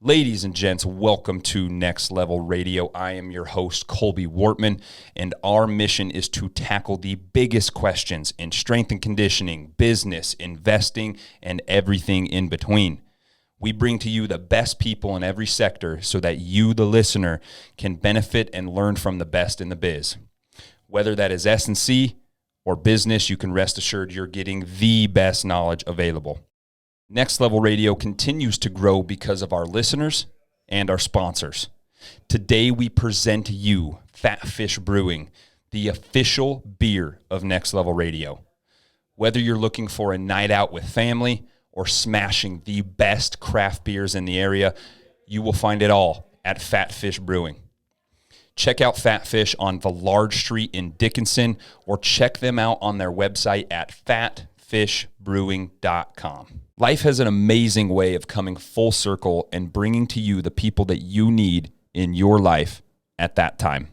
Ladies and gents, welcome to Next Level Radio. I am your host, Colby Wortman, and our mission is to tackle the biggest questions in strength and conditioning, business, investing, and everything in between. We bring to you the best people in every sector so that you, the listener, can benefit and learn from the best in the biz. Whether that is S&C or business, you can rest assured you're getting the best knowledge available. Next Level Radio continues to grow because of our listeners and our sponsors. Today we present to you Fat Fish Brewing, the official beer of Next Level Radio. Whether you're looking for a night out with family or smashing the best craft beers in the area, you will find it all at Fat Fish Brewing. Check out Fat Fish on the Large Street in Dickinson, or check them out on their website at fatfishbrewing.com. Life has an amazing way of coming full circle and bringing to you the people that you need in your life at that time.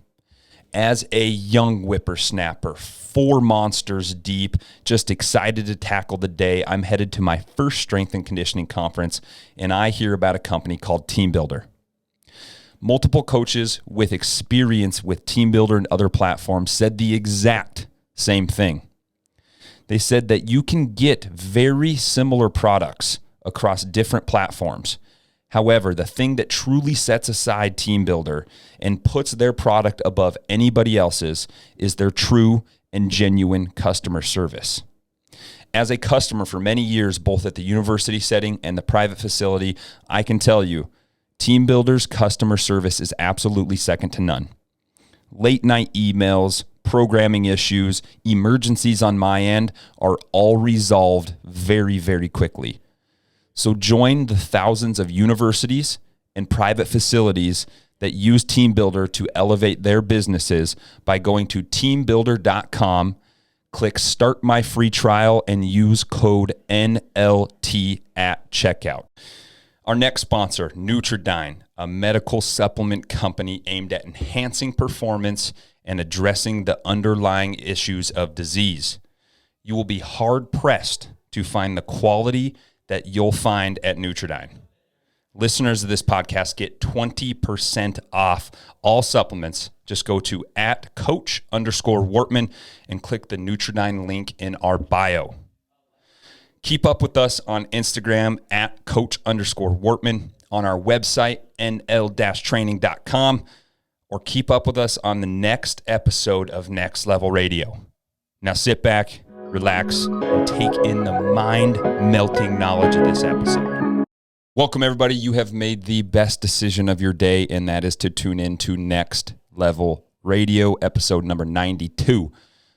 As a young whippersnapper, 4 monsters deep, just excited to tackle the day, I'm headed to my first strength and conditioning conference, and I hear about a company called Team Builder. Multiple coaches with experience with Team Builder and other platforms said the exact same thing. They said that you can get very similar products across different platforms. However, the thing that truly sets aside Team Builder and puts their product above anybody else's is their true and genuine customer service. As a customer for many years, both at the university setting and the private facility, I can tell you, Team Builder's customer service is absolutely second to none. Late night emails, programming issues, emergencies on my end are all resolved very, very quickly. So join the thousands of universities and private facilities that use Team Builder to elevate their businesses by going to teambuilder.com, click Start My Free Trial, and use code NLT at checkout. Our next sponsor, Nutridyne, a medical supplement company aimed at enhancing performance and addressing the underlying issues of disease. You will be hard-pressed to find the quality that you'll find at Nutridyne. Listeners of this podcast get 20% off all supplements. Just go to @coach_Wortman and click the Nutridyne link in our bio. Keep up with us on Instagram @coach_Wortman, on our website, nl-training.com, or keep up with us on the next episode of Next Level Radio. Now sit back, relax, and take in the mind-melting knowledge of this episode. Welcome, everybody. You have made the best decision of your day, and that is to tune in to Next Level Radio, episode number 92,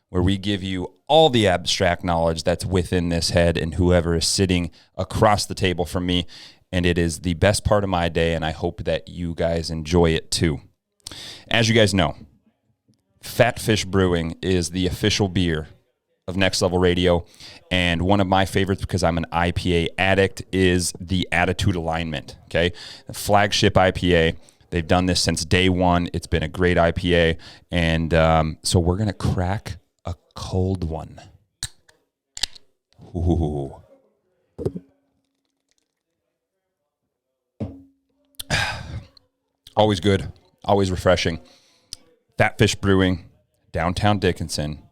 where we give you all the abstract knowledge that's within this head and whoever is sitting across the table from me. And it is the best part of my day, and I hope that you guys enjoy it too. As you guys know, Fat Fish Brewing is the official beer of Next Level Radio, and one of my favorites, because I'm an IPA addict, is the Attitude Alignment, okay? The flagship IPA. They've done this since day one. It's been a great IPA, and so we're going to crack a cold one. Ooh. Always good, always refreshing. Fat Fish Brewing, downtown Dickinson.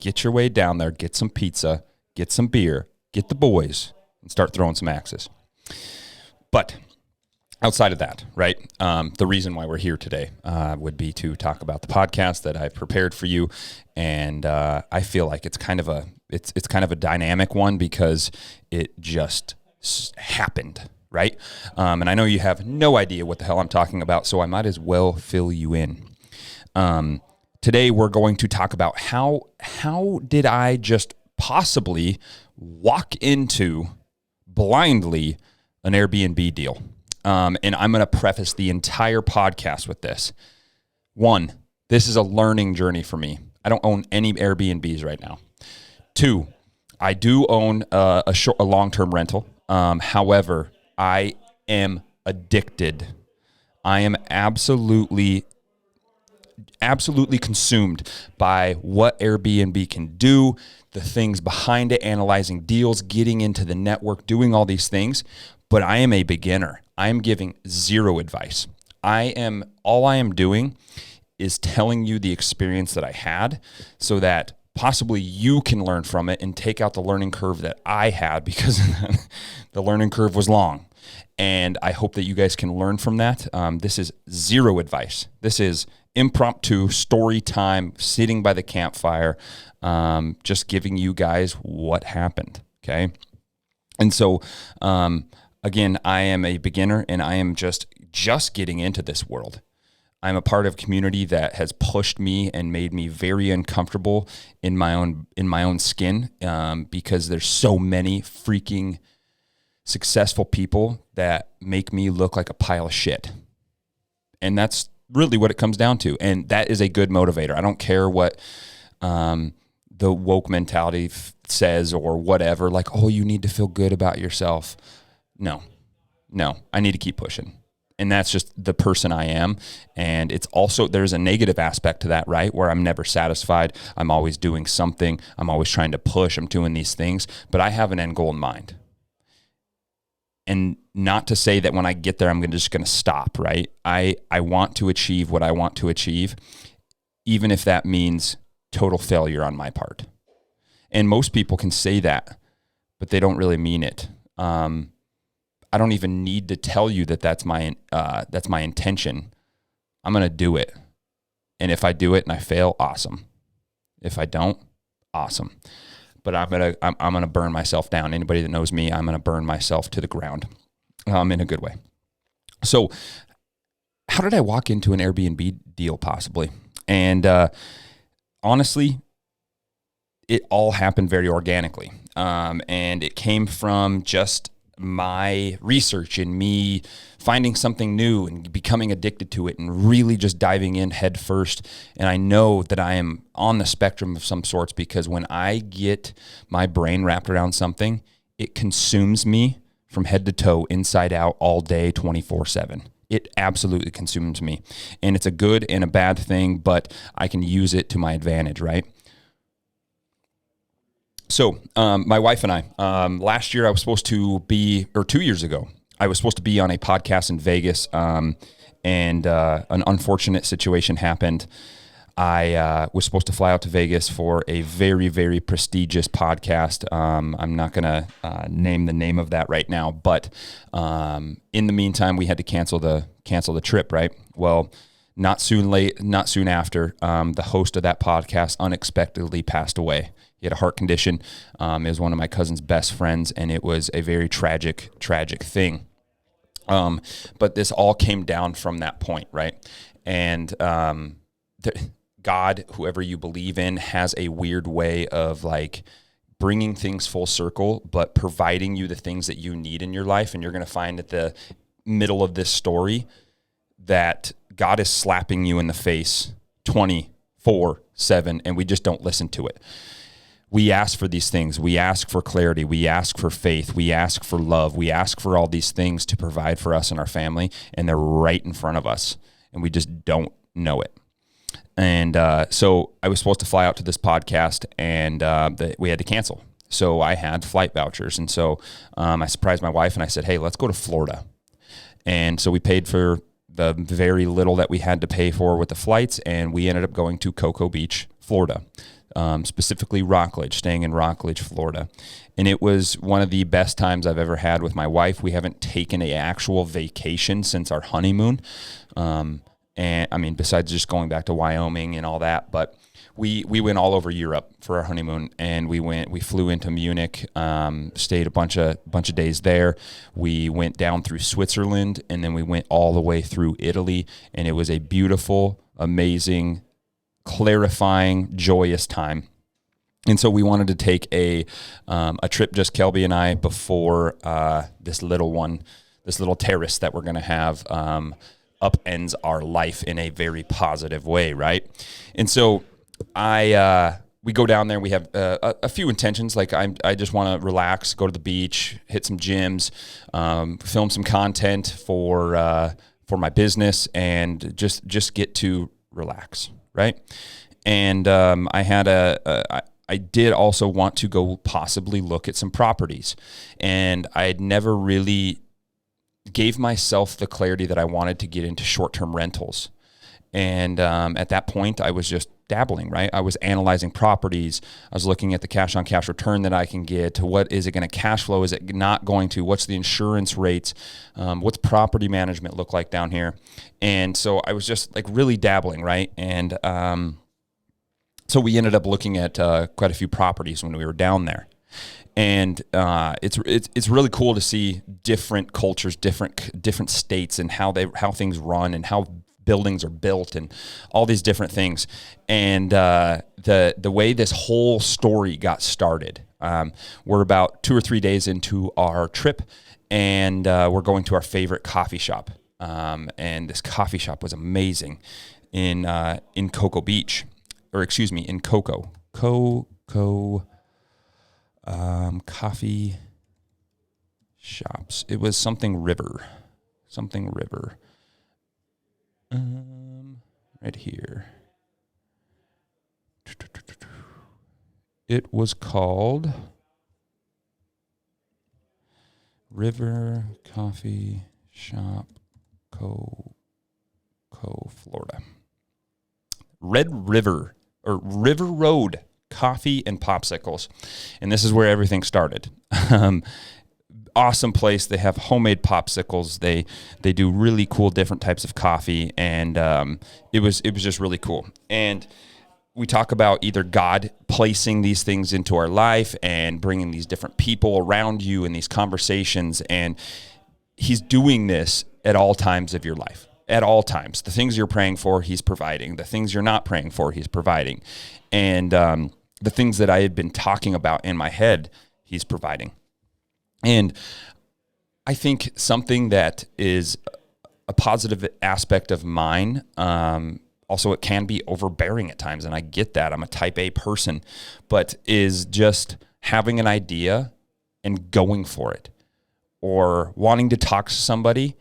Get your way down there, get some pizza, get some beer, get the boys, and start throwing some axes. But outside of that, right, the reason why we're here today would be to talk about the podcast that I've prepared for you, and I feel like it's kind of a dynamic one because it just happened. Right? And I know you have no idea what the hell I'm talking about, so I might as well fill you in. Today we're going to talk about how did I just possibly walk into blindly an Airbnb deal? And I'm going to preface the entire podcast with this. 1, this is a learning journey for me. I don't own any Airbnbs right now. 2, I do own a long-term rental. However, I am addicted. I am absolutely consumed by what Airbnb can do, the things behind it, analyzing deals, getting into the network, doing all these things. but I am a beginner. I am giving zero advice. All I am doing is telling you the experience that I had so that possibly you can learn from it and take out the learning curve that I had, because the learning curve was long. And I hope that you guys can learn from that. This is zero advice. This is impromptu story time, sitting by the campfire, just giving you guys what happened. Okay. And so, again, I am a beginner and I am just getting into this world. I'm a part of a community that has pushed me and made me very uncomfortable in my own skin, because there's so many freaking successful people that make me look like a pile of shit. And that's really what it comes down to. And that is a good motivator. I don't care what the woke mentality says or whatever, like, oh, you need to feel good about yourself. No, I need to keep pushing. And that's just the person I am. And it's also, there's a negative aspect to that, right? Where I'm never satisfied. I'm always doing something. I'm always trying to push. I'm doing these things, but I have an end goal in mind. And not to say that when I get there, I'm just going to stop, right? I want to achieve what I want to achieve, even if that means total failure on my part. And most people can say that, but they don't really mean it. I don't even need to tell you that that's my intention. I'm going to do it. And if I do it and I fail, awesome. If I don't, awesome. But I'm going to burn myself down. Anybody that knows me, I'm going to burn myself to the ground, in a good way. So how did I walk into an Airbnb deal possibly? And, honestly, it all happened very organically. And it came from just my research and me finding something new and becoming addicted to it and really just diving in head first. And I know that I am on the spectrum of some sorts, because when I get my brain wrapped around something, it consumes me from head to toe, inside out, all day, 24/7. It absolutely consumes me. And it's a good and a bad thing, but I can use it to my advantage, right? So my wife and I, last year I was supposed to be, or 2 years ago, I was supposed to be on a podcast in Vegas, and an unfortunate situation happened. I was supposed to fly out to Vegas for a very, very prestigious podcast. I'm not going to name the name of that right now, but in the meantime, we had to cancel the trip, right? Well, not soon after, the host of that podcast unexpectedly passed away. He had a heart condition. It was one of my cousin's best friends, and it was a very tragic thing. But this all came down from that point, right? And God, whoever you believe in, has a weird way of like bringing things full circle, but providing you the things that you need in your life. And you're going to find at the middle of this story that God is slapping you in the face 24/7, and we just don't listen to it. We ask for these things. We ask for clarity. We ask for faith. We ask for love. We ask for all these things to provide for us and our family, and they're right in front of us, and we just don't know it. And so I was supposed to fly out to this podcast, and we had to cancel. So I had flight vouchers, and so I surprised my wife, and I said, hey, let's go to Florida. And so we paid for the very little that we had to pay for with the flights, and we ended up going to Cocoa Beach, Florida. Specifically Rockledge, staying in Rockledge, Florida. And it was one of the best times I've ever had with my wife. We haven't taken an actual vacation since our honeymoon. And I mean, besides just going back to Wyoming and all that, but we went all over Europe for our honeymoon, and we flew into Munich, stayed a bunch of days there. We went down through Switzerland, and then we went all the way through Italy, and it was a beautiful, amazing, clarifying, joyous time. And so we wanted to take a trip, just Kelby and I, before this little terrace that we're going to have upends our life in a very positive way, right? And so we go down there, and we have a few intentions. Like I just want to relax, go to the beach, hit some gyms, film some content for my business, and just get to relax. Right. And I did also want to go possibly look at some properties, and I had never really gave myself the clarity that I wanted to get into short-term rentals. And at that point, I was just dabbling, right? I was analyzing properties. I was looking at the cash-on-cash return that I can get. What is it going to cash flow? Is it not going to? What's the insurance rates? What's property management look like down here? And so I was just like really dabbling, right? And so we ended up looking at quite a few properties when we were down there. And it's really cool to see different cultures, different states, and how things run and how buildings are built and all these different things. And the way this whole story got started, we're about 2 or 3 days into our trip, and we're going to our favorite coffee shop. And this coffee shop was amazing in Cocoa Beach, or excuse me, in Cocoa coffee shops. It was something river. Right here. It was called River Coffee Shop, Florida. Red River, or River Road Coffee and Popsicles. And this is where everything started. Awesome place. They have homemade popsicles. They do really cool different types of coffee, and it was just really cool. And we talk about either God placing these things into our life and bringing these different people around you in these conversations, and He's doing this at all times of your life. At all times, the things you're praying for, He's providing. The things you're not praying for, He's providing. And the things that I had been talking about in my head, He's providing. And I think something that is a positive aspect of mine, also it can be overbearing at times, and I get that. I'm a type A person, but is just having an idea and going for it, or wanting to talk to somebody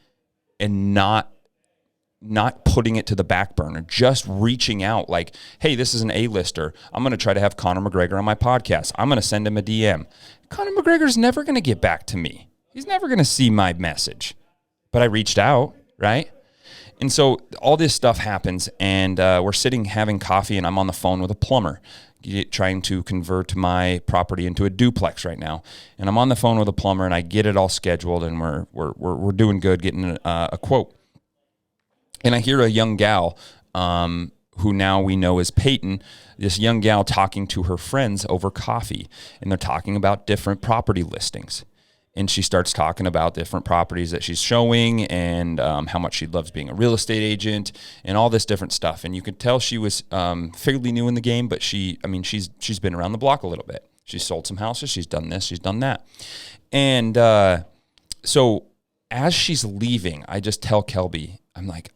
and not putting it to the back burner, just reaching out like, hey, this is an A-lister. I'm going to try to have Conor McGregor on my podcast. I'm going to send him a DM. Conor McGregor's never going to get back to me. He's never going to see my message. But I reached out, right? And so all this stuff happens, and we're sitting having coffee, and I'm on the phone with a plumber trying to convert my property into a duplex right now. And I'm on the phone with a plumber, and I get it all scheduled, and we're doing good, getting a quote. And I hear a young gal, who now we know as Peyton, this young gal talking to her friends over coffee, and they're talking about different property listings. And she starts talking about different properties that she's showing, and how much she loves being a real estate agent, and all this different stuff. And you could tell she was fairly new in the game, but she's been around the block a little bit. She's sold some houses. She's done this. She's done that. And so as she's leaving, I just tell Kelby, I'm like,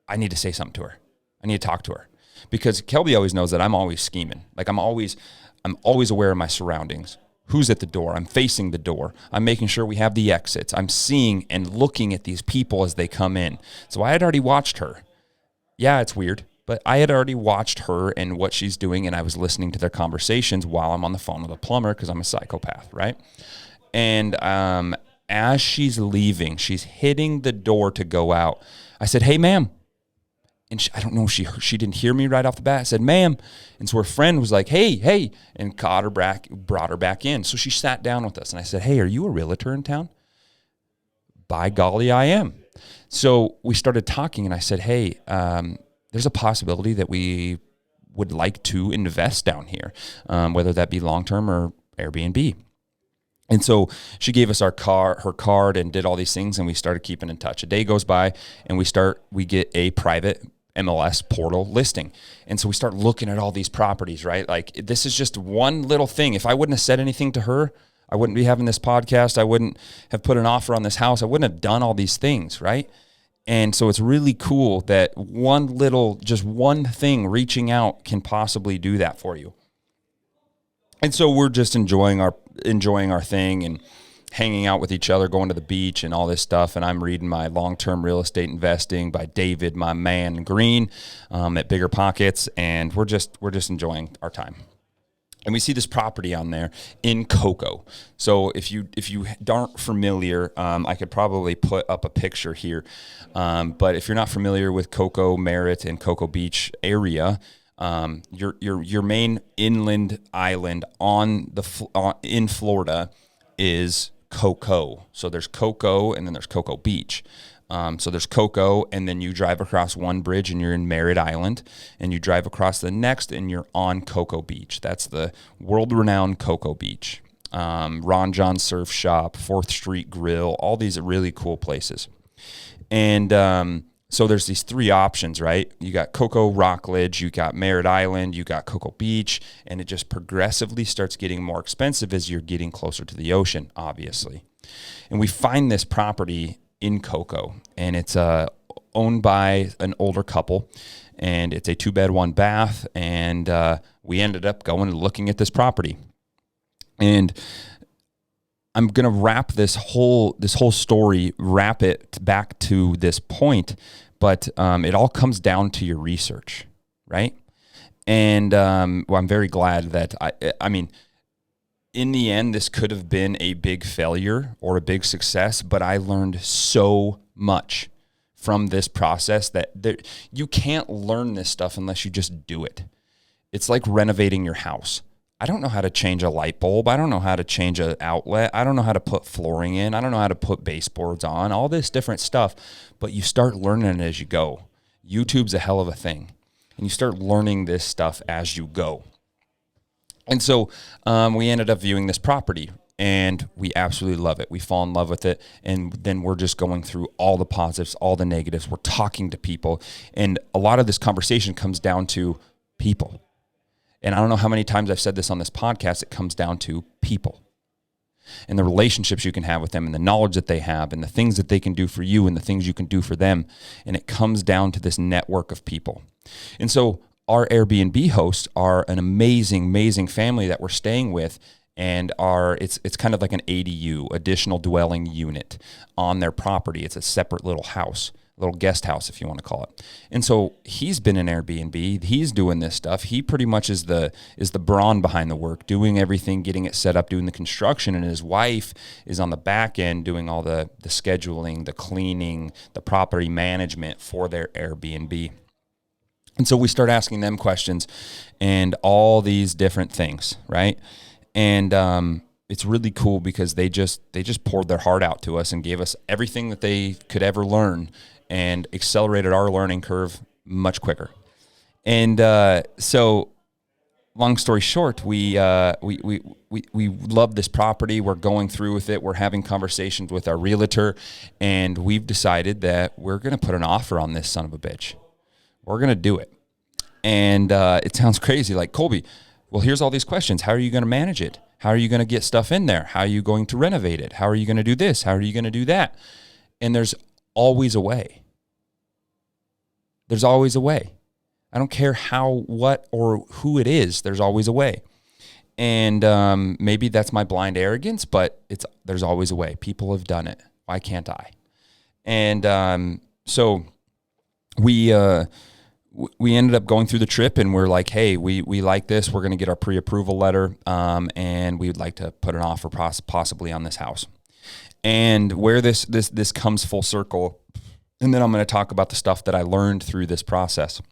I need to say something to her. I need to talk to her, because Kelby always knows that I'm always scheming. Like I'm always aware of my surroundings. Who's at the door? I'm facing the door. I'm making sure we have the exits. I'm seeing and looking at these people as they come in. So I had already watched her. Yeah, it's weird, but I had already watched her and what she's doing, and I was listening to their conversations while I'm on the phone with a plumber, because I'm a psychopath, right? And as she's leaving, she's hitting the door to go out. I said, hey, ma'am. And I don't know if she didn't hear me right off the bat. I said, ma'am. And so her friend was like, hey, and brought her back in. So she sat down with us. And I said, hey, are you a realtor in town? By golly, I am. So we started talking, and I said, hey, there's a possibility that we would like to invest down here, whether that be long-term or Airbnb. And so she gave us her card, and did all these things, and we started keeping in touch. A day goes by, and we get a private MLS portal listing. And so we start looking at all these properties, right? Like, this is just one little thing. If I wouldn't have said anything to her, I wouldn't be having this podcast. I wouldn't have put an offer on this house. I wouldn't have done all these things, right? And so it's really cool that just one thing reaching out can possibly do that for you. And so we're just enjoying our thing and hanging out with each other, going to the beach and all this stuff. And I'm reading my long-term real estate investing by David, my man Green, at Bigger Pockets. And we're just enjoying our time. And we see this property on there in Cocoa. So if you aren't familiar, I could probably put up a picture here. But if you're not familiar with Cocoa, Merritt, and Cocoa Beach area, your main inland island in Florida is Cocoa. So there's Cocoa, and then there's Cocoa Beach. So there's Cocoa, and then you drive across one bridge and you're in Merritt Island, and you drive across the next and you're on Cocoa Beach. That's the world-renowned Cocoa Beach. Ron John Surf Shop, 4th Street Grill, all these really cool places. And so there's these three options, right? You got Cocoa Rockledge, you got Merritt Island, you got Cocoa Beach, and it just progressively starts getting more expensive as you're getting closer to the ocean, obviously. And we find this property in Cocoa, and it's owned by an older couple, and it's a 2-bed, 1-bath, and we ended up going and looking at this property. And I'm gonna wrap this whole story, wrap it back to this point, but it all comes down to your research, right? And well, I'm very glad that I mean, in the end, this could have been a big failure or a big success, but I learned so much from this process that you can't learn this stuff unless you just do it. It's like renovating your house. I don't know how to change a light bulb. I don't know how to change an outlet. I don't know how to put flooring in. I don't know how to put baseboards on, all this different stuff, but you start learning it as you go. YouTube's a hell of a thing, and you start learning this stuff as you go. And so we ended up viewing this property, and we absolutely love it. We fall in love with it, and then we're just going through all the positives, all the negatives. We're talking to people, and a lot of this conversation comes down to people. And I don't know how many times I've said this on this podcast, it comes down to people and the relationships you can have with them and the knowledge that they have and the things that they can do for you and the things you can do for them. And it comes down to this network of people. And so our Airbnb hosts are an amazing, amazing family that we're staying with, and it's kind of like an ADU, additional dwelling unit, on their property. It's a separate little house, little guest house, if you want to call it. And so he's been in Airbnb. He's doing this stuff. He pretty much is the brawn behind the work, doing everything, getting it set up, doing the construction. And his wife is on the back end doing all the scheduling, the cleaning, the property management for their Airbnb. And so we start asking them questions and all these different things, right? And it's really cool because they just poured their heart out to us and gave us everything that they could ever learn and accelerated our learning curve much quicker. And so, long story short, we love this property. We're going through with it. We're having conversations with our realtor, and we've decided that we're going to put an offer on this son of a bitch. We're going to do it. And it sounds crazy, like, Colby, well, here's all these questions. How are you going to manage it? How are you going to get stuff in there? How are you going to renovate it? How are you going to do this? How are you going to do that? And there's always a way. There's always a way. I don't care how, what, or who it is. There's always a way. And maybe that's my blind arrogance, but there's always a way. People have done it. Why can't I? And so we ended up going through the trip, and we're like, hey, we like this. We're going to get our pre-approval letter, and we would like to put an offer possibly on this house. And where this comes full circle, and then I'm going to talk about the stuff that I learned through this process.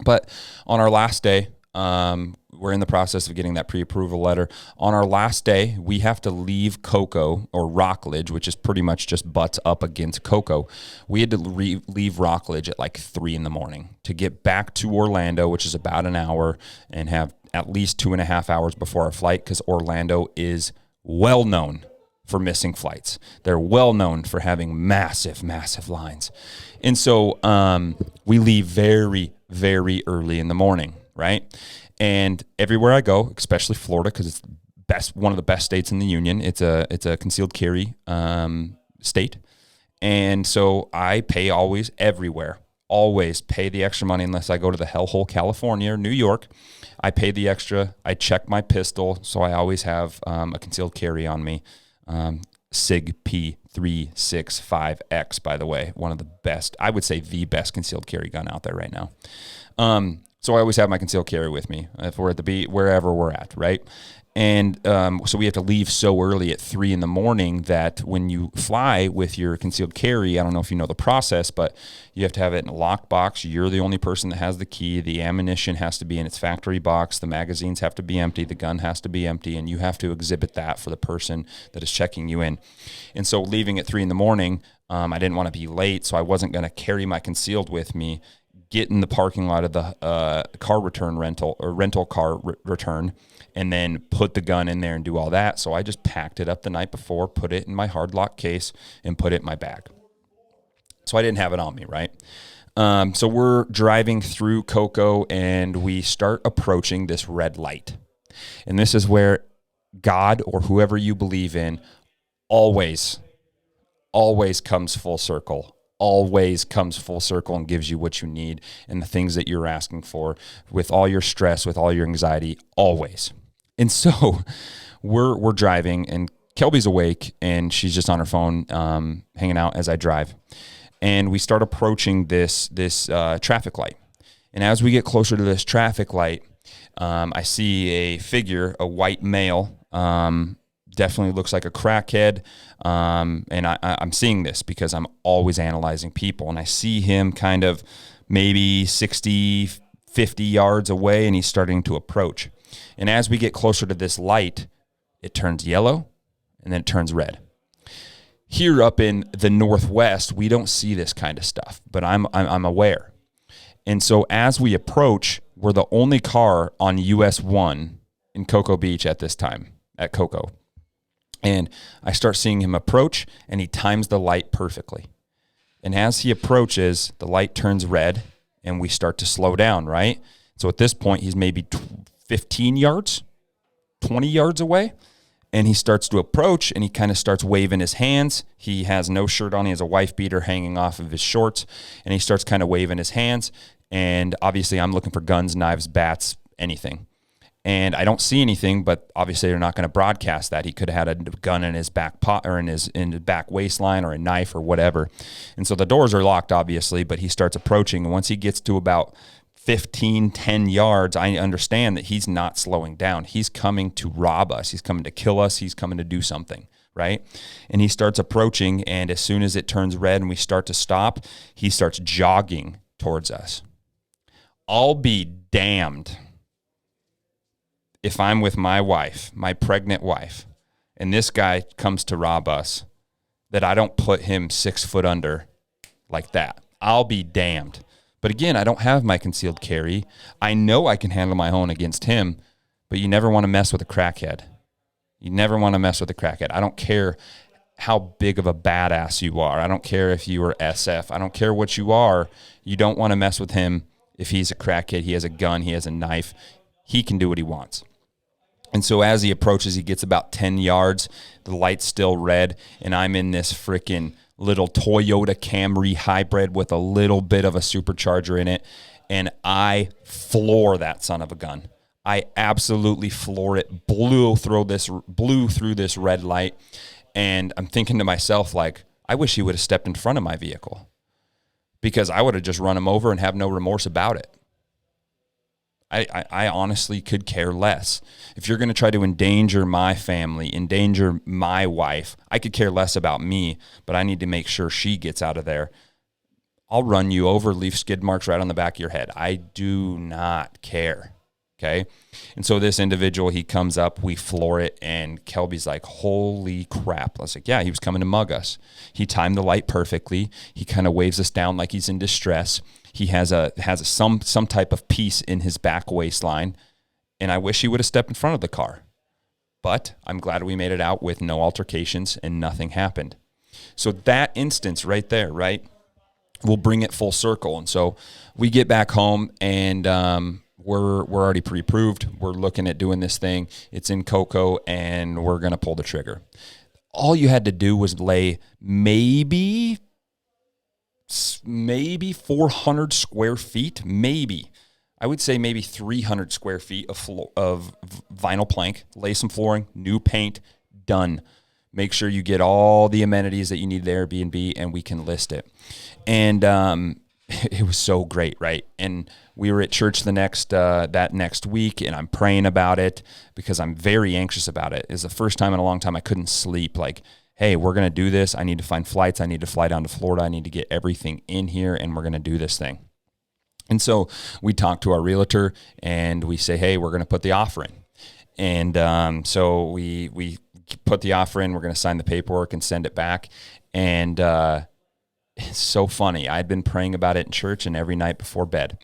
But on our last day, we're in the process of getting that pre-approval letter. On our last day, we have to leave Cocoa, or Rockledge, which is pretty much just butts up against Cocoa. We had to leave Rockledge at like 3 a.m. to get back to Orlando, which is about an hour, and have at least 2.5 hours before our flight, because Orlando is well known for missing flights. They're well known for having massive, massive lines. And so we leave very, very early in the morning, right? And everywhere I go, especially Florida, because it's one of the best states in the union, it's a concealed carry state. And so I pay always pay the extra money unless I go to the hellhole, California or New York. I pay the extra. I check my pistol, so I always have a concealed carry on me. SIG P365X, by the way, one of the best, I would say the best concealed carry gun out there right now. So I always have my concealed carry with me if we're at the beach, wherever we're at, right? And so we have to leave so early at 3 a.m. that when you fly with your concealed carry, I don't know if you know the process, but you have to have it in a locked box. You're the only person that has the key. The ammunition has to be in its factory box. The magazines have to be empty. The gun has to be empty. And you have to exhibit that for the person that is checking you in. And so leaving at 3 a.m, I didn't want to be late, so I wasn't going to carry my concealed with me, get in the parking lot of the car return rental car return, and then put the gun in there and do all that. So I just packed it up the night before, put it in my hard lock case, and put it in my bag. So I didn't have it on me, right? So we're driving through Cocoa, and we start approaching this red light. And this is where God, or whoever you believe in, always comes full circle. Always comes full circle and gives you what you need and the things that you're asking for with all your stress, with all your anxiety, always. And so we're driving, and Kelby's awake, and she's just on her phone hanging out as I drive. And we start approaching this traffic light. And as we get closer to this traffic light, I see a figure, a white male, definitely looks like a crackhead. And I'm seeing this because I'm always analyzing people. And I see him kind of maybe 60, 50 yards away, and he's starting to approach. And as we get closer to this light, it turns yellow, and then it turns red. Here up in the Northwest, we don't see this kind of stuff, but I'm aware. And so as we approach, we're the only car on US 1 in Cocoa Beach at this time, at Cocoa. And I start seeing him approach, and he times the light perfectly. And as he approaches, the light turns red, and we start to slow down, right? So at this point, he's maybe 15 yards, 20 yards away, and he starts to approach, and he kind of starts waving his hands. He has no shirt on. He has a wife beater hanging off of his shorts, and he starts kind of waving his hands. And obviously, I'm looking for guns, knives, bats, anything. And I don't see anything, but obviously they're not going to broadcast that. He could have had a gun in his back or in his back waistline, or a knife or whatever. And so the doors are locked, obviously, but he starts approaching. And once he gets to about 10 yards, I understand that he's not slowing down. He's coming to rob us. He's coming to kill us. He's coming to do something, right? And he starts approaching, and as soon as it turns red and we start to stop, he starts jogging towards us. I'll be damned if I'm with my wife, my pregnant wife, and this guy comes to rob us, that I don't put him 6 foot under like that. I'll be damned. But again, I don't have my concealed carry. I know I can handle my own against him, but you never want to mess with a crackhead. You never want to mess with a crackhead. I don't care how big of a badass you are. I don't care if you are SF. I don't care what you are. You don't want to mess with him if he's a crackhead. He has a gun. He has a knife. He can do what he wants. And so as he approaches, he gets about 10 yards. The light's still red, and I'm in this freaking little Toyota Camry hybrid with a little bit of a supercharger in it, and I floor that son of a gun. I absolutely floor it, blew through this red light, and I'm thinking to myself, like, I wish he would have stepped in front of my vehicle, because I would have just run him over and have no remorse about it. I honestly could care less. If you're going to try to endanger my family, endanger my wife, I could care less about me, but I need to make sure she gets out of there. I'll run you over, leave skid marks right on the back of your head. I do not care, okay? And so this individual, he comes up, we floor it, and Kelby's like, holy crap. I was like, yeah, he was coming to mug us. He timed the light perfectly. He kind of waves us down like he's in distress. He has some type of piece in his back waistline, and I wish he would have stepped in front of the car. But I'm glad we made it out with no altercations and nothing happened. So that instance right there, right, we'll bring it full circle. And so we get back home, and we're already pre-approved. We're looking at doing this thing. It's in Cocoa, and we're going to pull the trigger. All you had to do was lay maybe 400 square feet, I would say maybe 300 square feet of vinyl plank, lay some flooring, new paint, done. Make sure you get all the amenities that you need at Airbnb, and we can list it. And it was so great, right? And we were at church that next week, and I'm praying about it because I'm very anxious about it. It's the first time in a long time I couldn't sleep. Like, hey, we're going to do this. I need to find flights. I need to fly down to Florida. I need to get everything in here, and we're going to do this thing. And so we talk to our realtor, and we say, hey, we're going to put the offer in. And so we put the offer in. We're going to sign the paperwork and send it back. And it's so funny. I'd been praying about it in church and every night before bed.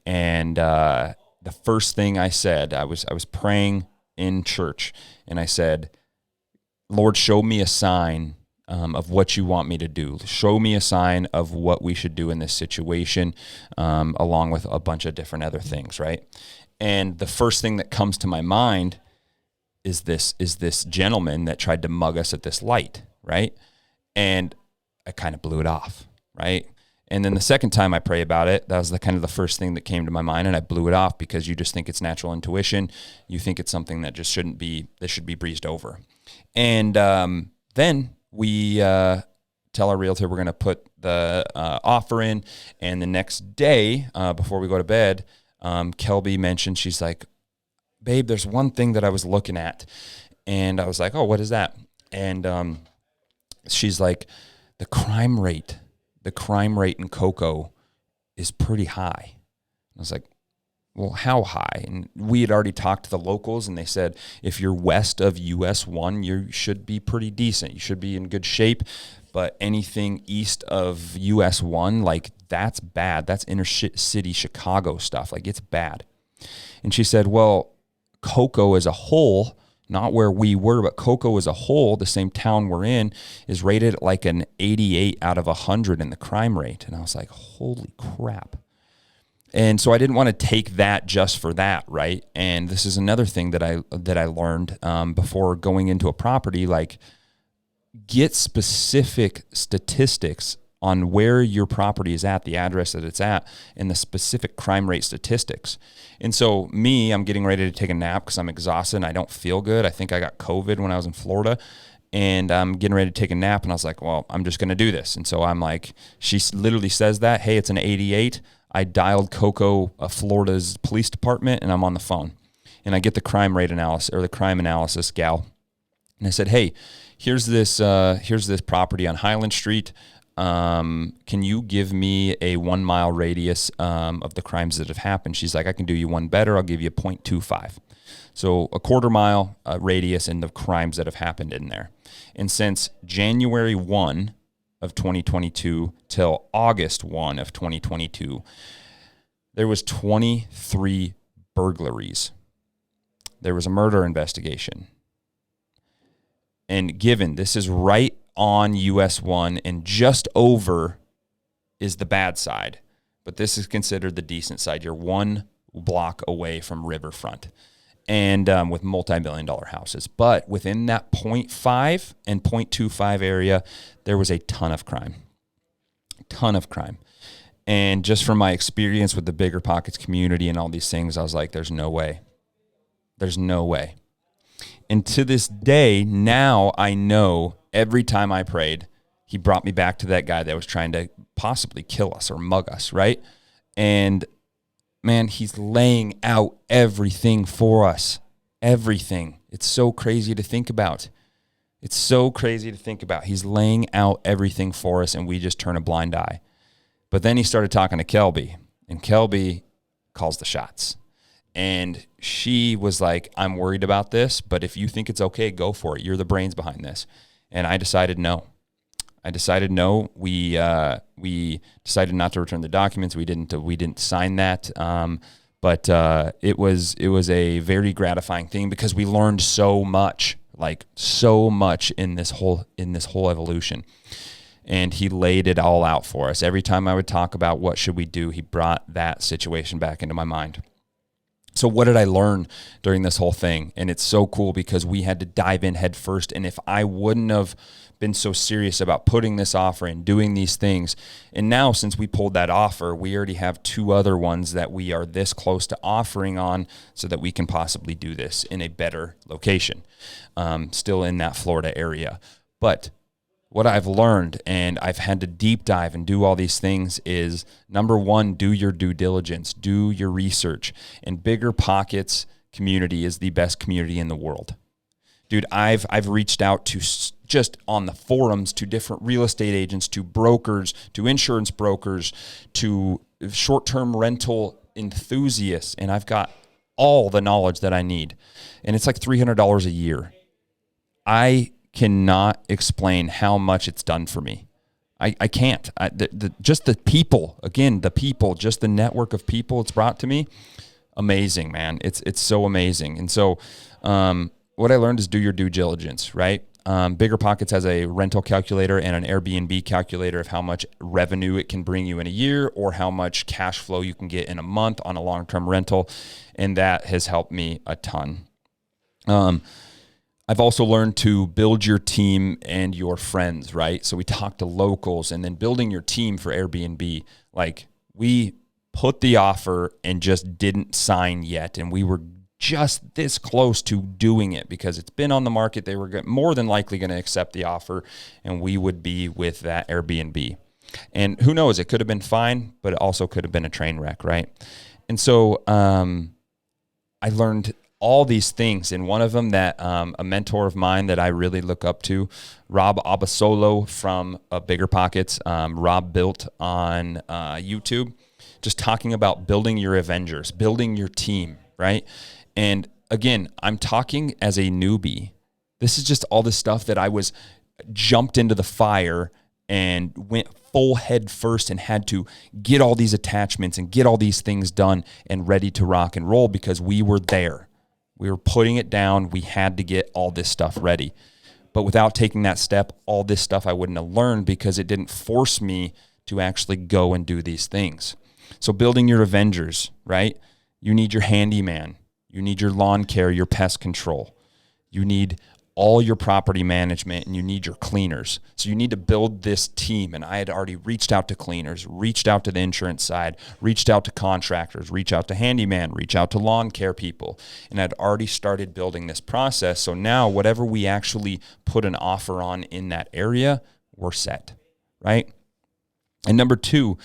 And the first thing I said, I was praying in church, and I said, Lord, show me a sign of what you want me to do. Show me a sign of what we should do in this situation, along with a bunch of different other things, right? And the first thing that comes to my mind is this gentleman that tried to mug us at this light, right? And I kind of blew it off, right? And then the second time I pray about it, that was the kind of the first thing that came to my mind, and I blew it off because you just think it's natural intuition. You think it's something that just should be breezed over. And then we tell our realtor we're going to put the offer in, and the next day before we go to bed, Kelby mentioned, she's like, babe, there's one thing that I was looking at. And I was like, oh, what is that? And she's like, the crime rate in Cocoa is pretty high. I was like, well, how high? And we had already talked to the locals, and they said, if you're west of US 1, you should be pretty decent. You should be in good shape. But anything east of US 1, like, that's bad. That's inner city Chicago stuff. Like, it's bad. And she said, well, Cocoa as a whole, not where we were, but Cocoa as a whole, the same town we're in, is rated at like an 88 out of 100 in the crime rate. And I was like, holy crap. And so I didn't want to take that just for that, right? And this is another thing that I learned before going into a property, like, get specific statistics on where your property is at, the address that it's at, and the specific crime rate statistics. And so I'm getting ready to take a nap because I'm exhausted and I don't feel good. I think I got COVID when I was in Florida, and I'm getting ready to take a nap, and I was like, well, I'm just going to do this. And so I'm like, she literally says that, hey, it's an 88. I dialed Cocoa, Florida's police department, and I'm on the phone. And I get the crime rate analysis, or the crime analysis gal. And I said, hey, here's this property on Highland Street. Can you give me a 1 mile radius of the crimes that have happened? She's like, I can do you one better. I'll give you 0.25. So a quarter mile radius in the crimes that have happened in there. And since January 1 of 2022 till August 1 of 2022, there was 23 burglaries. There was a murder investigation. And given this is right on US 1 and just over is the bad side, but this is considered the decent side. You're 1 block away from riverfront, and with multi-million-dollar houses. But within that 0.5 and 0.25 area, there was a ton of crime. And just from my experience with the Bigger Pockets community and all these things, I was like, there's no way. And to this day, now I know every time I prayed, he brought me back to that guy that was trying to possibly kill us or mug us, right? And man, he's laying out everything for us. Everything. It's so crazy to think about. He's laying out everything for us, and we just turn a blind eye. But then he started talking to Kelby, and Kelby calls the shots. And she was like, I'm worried about this, but if you think it's okay, go for it. You're the brains behind this. And I decided no. We decided not to return the documents. We didn't sign that. But it was a very gratifying thing because we learned so much in this whole evolution. And he laid it all out for us. Every time I would talk about what should we do, he brought that situation back into my mind. So what did I learn during this whole thing? And it's so cool because we had to dive in head first. And if I wouldn't have been so serious about putting this offer and doing these things, and now since we pulled that offer, we already have 2 other ones that we are this close to offering on so that we can possibly do this in a better location, still in that Florida area. But what I've learned, and I've had to deep dive and do all these things, is number one, do your due diligence, do your research. And Bigger Pockets community is the best community in the world. Dude, I've reached out to just on the forums to different real estate agents, to brokers, to insurance brokers, to short-term rental enthusiasts, and I've got all the knowledge that I need. And it's like $300 a year. I cannot explain how much it's done for me. I can't. Just the people, again, just the network of people it's brought to me, amazing, man. It's so amazing. And so what I learned is do your due diligence, right? Bigger Pockets has a rental calculator and an Airbnb calculator of how much revenue it can bring you in a year or how much cash flow you can get in a month on a long-term rental, and that has helped me a ton. I've also learned to build your team and your friends, right? So we talk to locals, and then building your team for Airbnb. Like, we put the offer and just didn't sign yet, and we were just this close to doing it because it's been on the market. They were more than likely going to accept the offer, and we would be with that Airbnb. And who knows, it could have been fine, but it also could have been a train wreck, right? And so I learned all these things, and one of them that a mentor of mine that I really look up to, Rob Abasolo from Bigger Pockets, Rob built on YouTube, just talking about building your Avengers, building your team, right? And again, I'm talking as a newbie. This is just all this stuff that I was jumped into the fire and went full head first and had to get all these attachments and get all these things done and ready to rock and roll because we were there. We were putting it down. We had to get all this stuff ready. But without taking that step, all this stuff I wouldn't have learned because it didn't force me to actually go and do these things. So building your Avengers, right? You need your handyman. You need your lawn care, your pest control. You need all your property management, and you need your cleaners. So you need to build this team. And I had already reached out to cleaners, reached out to the insurance side, reached out to contractors, reached out to handyman, reached out to lawn care people. And I'd already started building this process. So now whatever we actually put an offer on in that area, we're set, right? And number two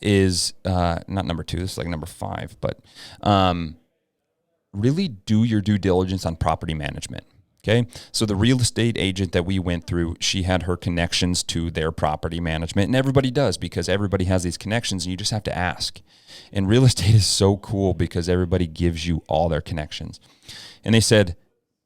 is, not number two, this is like number 5, but really do your due diligence on property management. Okay. So the real estate agent that we went through, she had her connections to their property management, and everybody does because everybody has these connections and you just have to ask. And real estate is so cool because everybody gives you all their connections. And they said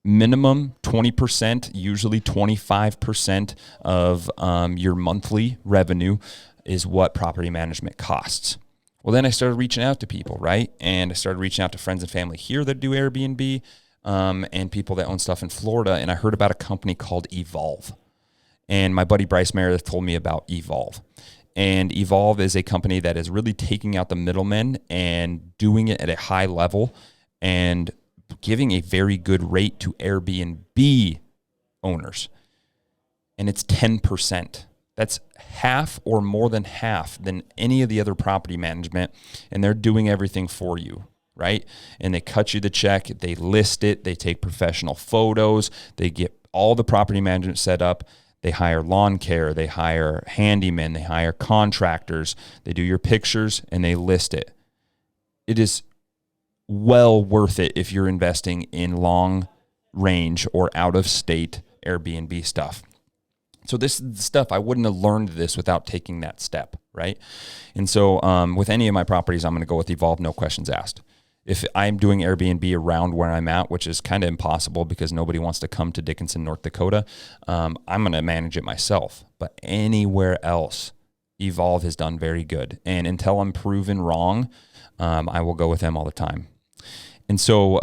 minimum 20%, usually 25% of your monthly revenue is what property management costs. Well, then I started reaching out to people, right? And I started reaching out to friends and family here that do Airbnb and people that own stuff in Florida. And I heard about a company called Evolve. And my buddy Bryce Meredith told me about Evolve. And Evolve is a company that is really taking out the middlemen and doing it at a high level and giving a very good rate to Airbnb owners. And it's 10%. That's half or more than half than any of the other property management, and they're doing everything for you, right? And they cut you the check, they list it, they take professional photos, they get all the property management set up, they hire lawn care, they hire handymen, they hire contractors, they do your pictures, and they list it. It is well worth it if you're investing in long range or out-of-state Airbnb stuff. So this is the stuff, I wouldn't have learned this without taking that step, right? And so with any of my properties, I'm going to go with Evolve, no questions asked. If I'm doing Airbnb around where I'm at, which is kind of impossible because nobody wants to come to Dickinson, North Dakota, I'm going to manage it myself. But anywhere else, Evolve has done very good. And until I'm proven wrong, I will go with them all the time. And so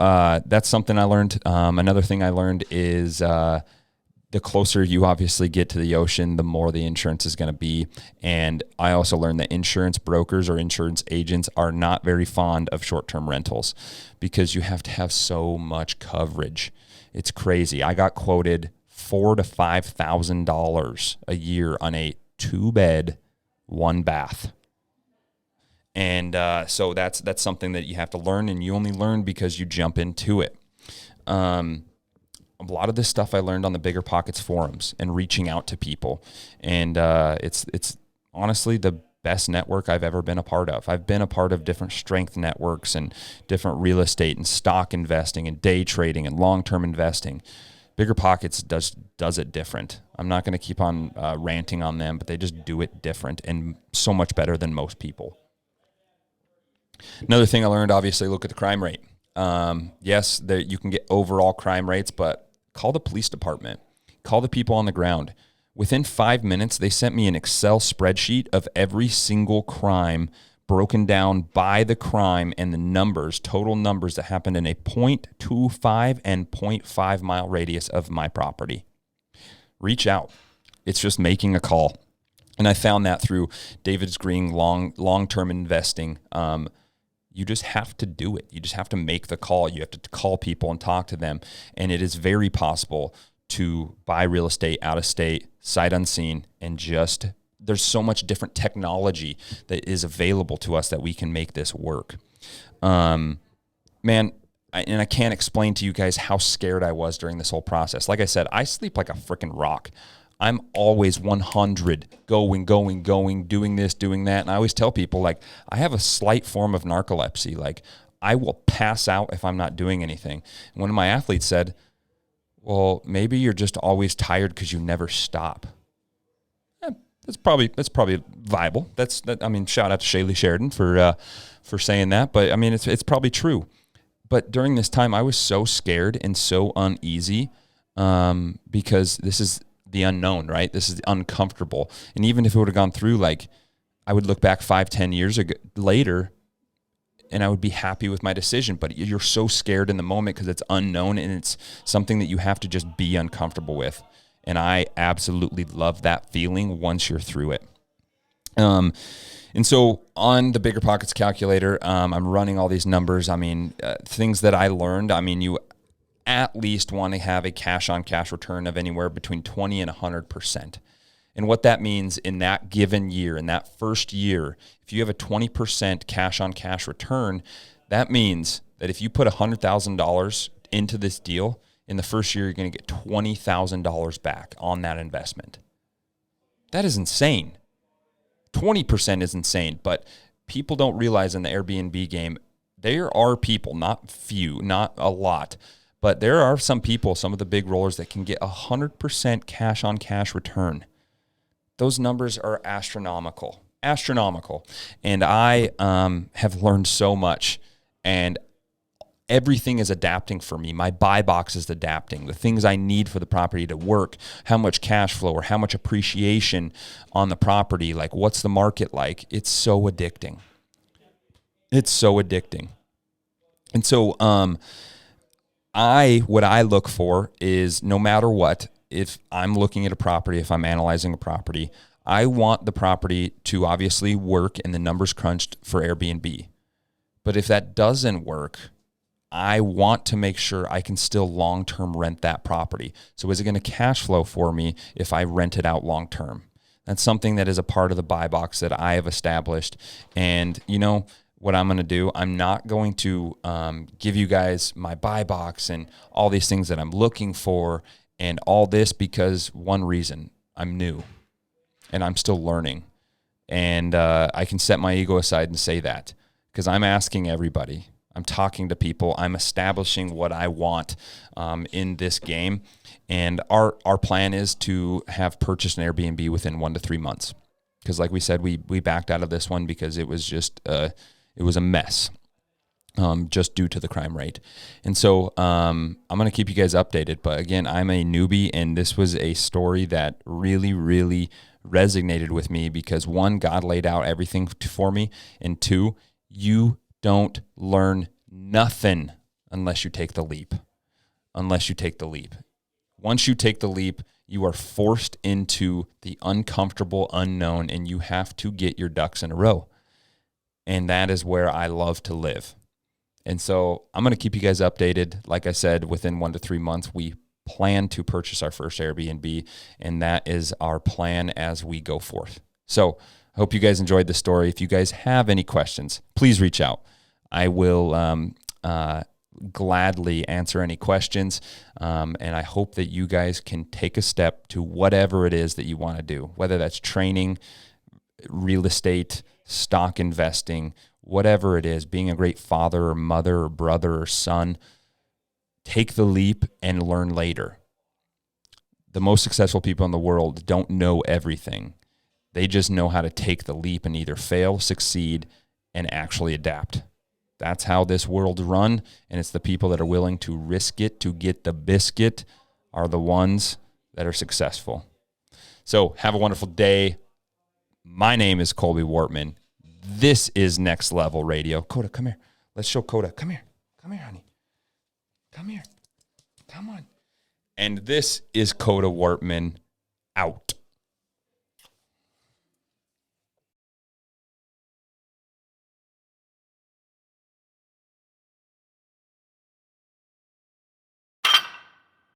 that's something I learned. Another thing I learned is the closer you obviously get to the ocean, the more the insurance is going to be. And I also learned that insurance brokers or insurance agents are not very fond of short-term rentals because you have to have so much coverage. It's crazy. I got quoted $4,000 to $5,000 a year on a 2-bed, 1-bath. And so that's something that you have to learn, and you only learn because you jump into it. lot of this stuff I learned on the Bigger Pockets forums and reaching out to people. And it's honestly the best network I've ever been a part of. I've been a part of different strength networks and different real estate and stock investing and day trading and long-term investing. Bigger Pockets does it different. I'm not going to keep on ranting on them, but they just do it different and so much better than most people. Another thing I learned, obviously, look at the crime rate. Yes, you can get overall crime rates, but call the police department. Call the people on the ground. Within 5 minutes, they sent me an Excel spreadsheet of every single crime broken down by the crime and the numbers, total numbers that happened in a 0.25 and 0.5 mile radius of my property. Reach out. It's just making a call. And I found that through David's Green long-term investing. You just have to do it. You just have to make the call. You have to call people and talk to them. And it is very possible to buy real estate out of state, sight unseen, and just there's so much different technology that is available to us that we can make this work. Man, I can't explain to you guys how scared I was during this whole process. Like I said, I sleep like a freaking rock. I'm always 100, going, doing this, doing that. And I always tell people, like, I have a slight form of narcolepsy. Like, I will pass out if I'm not doing anything. And one of my athletes said, well, maybe you're just always tired because you never stop. That's probably viable. Shout out to Shaylee Sheridan for saying that. But I mean, it's probably true. But during this time, I was so scared and so uneasy because this is the unknown, right? This is uncomfortable. And even if it would have gone through, like, I would look back 5-10 years later and I would be happy with my decision. But you're so scared in the moment because it's unknown and it's something that you have to just be uncomfortable with. And I absolutely love that feeling once you're through it. And so on the Bigger Pockets calculator, I'm running all these numbers. I mean, things that I learned. I mean, you at least want to have a cash-on-cash return of anywhere between 20 and 100%. And what that means in that given year, in that first year, if you have a 20% cash-on-cash return, that means that if you put $100,000 into this deal, in the first year, you're going to get $20,000 back on that investment. That is insane. 20% is insane, but people don't realize in the Airbnb game, there are people, not few, not a lot, but there are some people, some of the big rollers that can get 100% cash-on-cash return. Those numbers are astronomical. And I have learned so much, and everything is adapting for me. My buy box is adapting. The things I need for the property to work, how much cash flow or how much appreciation on the property, like what's the market like? It's so addicting. And so what I look for is no matter what, if I'm looking at a property, if I'm analyzing a property, I want the property to obviously work and the numbers crunched for Airbnb. But if that doesn't work, I want to make sure I can still long-term rent that property. So is it going to cash flow for me if I rent it out long-term? That's something that is a part of the buy box that I have established. And you know what I'm going to do? I'm not going to give you guys my buy box and all these things that I'm looking for and all this because one reason, I'm new and I'm still learning. And I can set my ego aside and say that because I'm asking everybody. I'm talking to people. I'm establishing what I want in this game. And our plan is to have purchased an Airbnb within 1 to 3 months. Because like we said, we backed out of this one because it was just, it was a mess just due to the crime rate. And so I'm going to keep you guys updated. But again, I'm a newbie and this was a story that really, really resonated with me because one, God laid out everything for me. And two, you don't learn nothing unless you take the leap. Once you take the leap, you are forced into the uncomfortable unknown and you have to get your ducks in a row. And that is where I love to live. And so I'm going to keep you guys updated. Like I said, within 1 to 3 months, we plan to purchase our first Airbnb, and that is our plan as we go forth. So I hope you guys enjoyed the story. If you guys have any questions, please reach out. I will gladly answer any questions. And I hope that you guys can take a step to whatever it is that you want to do, whether that's training, real estate, stock investing, whatever it is, being a great father or mother or brother or son. Take the leap and learn later. The most successful people in the world don't know everything. They just know how to take the leap and either fail, succeed, and actually adapt. That's how this world's run, and it's the people that are willing to risk it to get the biscuit are the ones that are successful. So have a wonderful day. My name is Colby Wortman. This is Next Level Radio. Coda, come here. Let's show Coda. Come here. Come here, honey. Come here. Come on. And this is Coda Wortman out.